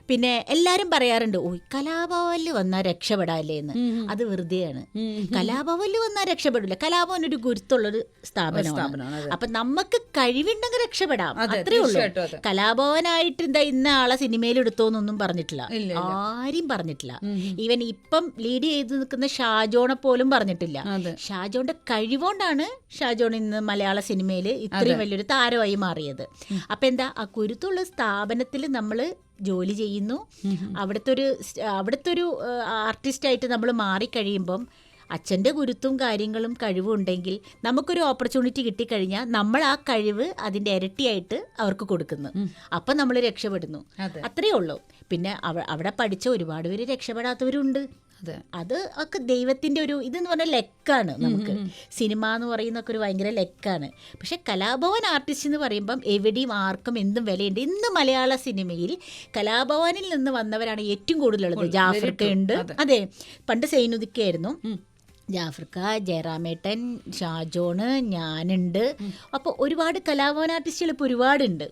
പിന്നെ എല്ലാരും പറയാറുണ്ട് ഓ കലാഭവനിൽ വന്നാൽ രക്ഷപ്പെടാല്ലേ എന്ന്. അത് വെറുതെയാണ്. കലാഭവനിൽ വന്നാൽ രക്ഷപ്പെടില്ല. കലാഭവൻ ഒരു ഗുരുത്തുള്ളൊരു സ്ഥാപനമാണ്. അപ്പൊ നമുക്ക് കഴിവുണ്ടെങ്കിൽ രക്ഷപ്പെടാം, അത്രേ ഉള്ളൂ. കലാഭവനായിട്ട് എന്താ ഇന്ന ആളെ സിനിമയിൽ എടുത്തോന്നൊന്നും പറഞ്ഞിട്ടില്ല, ആരും പറഞ്ഞിട്ടില്ല. ഈവൻ ഇപ്പം ലീഡ് ചെയ്ത് നിൽക്കുന്ന ഷാജോണെ പോലും പറഞ്ഞിട്ടില്ല. ഷാജോന്റെ കഴിവുകൊണ്ടാണ് ഷാജോൺ ഇന്ന് മലയാള സിനിമയിൽ ഇത്രയും വലിയൊരു താരമായി മാറിയത്. അപ്പൊ എന്താ ആ കുരുത്തുള്ള സ്ഥാപനത്തിൽ നമ്മൾ ജോലി ചെയ്യുന്നു, അവിടുത്തെ ഒരു ആർട്ടിസ്റ്റായിട്ട് നമ്മൾ മാറിക്കഴിയുമ്പം അച്ഛൻ്റെ ഗുരുത്തും കാര്യങ്ങളും കഴിവും ഉണ്ടെങ്കിൽ നമുക്കൊരു ഓപ്പർച്യൂണിറ്റി കിട്ടിക്കഴിഞ്ഞാൽ നമ്മൾ ആ കഴിവ് അതിൻ്റെ ഇരട്ടിയായിട്ട് അവർക്ക് കൊടുക്കുന്നു. അപ്പം നമ്മൾ രക്ഷപ്പെടുന്നു, അത്രയേ ഉള്ളൂ. പിന്നെ അവിടെ പഠിച്ച ഒരുപാട് പേര് രക്ഷപ്പെടാത്തവരുണ്ട്. അത് ഒക്കെ ദൈവത്തിൻ്റെ ഒരു ഇതെന്ന് പറഞ്ഞാൽ ലെക്കാണ്. നമുക്ക് സിനിമ എന്ന് പറയുന്നൊക്കെ ഒരു ഭയങ്കര ലെക്കാണ്. പക്ഷെ കലാഭവൻ ആർട്ടിസ്റ്റ് എന്ന് പറയുമ്പം എവിടെയും ആർക്കും എന്തും വിലയുണ്ട്. ഇന്ന് മലയാള സിനിമയിൽ കലാഭവനിൽ നിന്ന് വന്നവരാണ് ഏറ്റവും കൂടുതലുള്ളത്. ജാഫ്രിക്ക ഉണ്ട്, അതെ, പണ്ട് സൈനുദിക്കായിരുന്നു. ജാഫ്രിക്ക, ജയറാമേട്ടൻ, ഷാജോണ്, ഞാനുണ്ട്. അപ്പോൾ ഒരുപാട് കലാഭവൻ ആർട്ടിസ്റ്റുകൾ ഇപ്പോൾ ഒരുപാടുണ്ട്.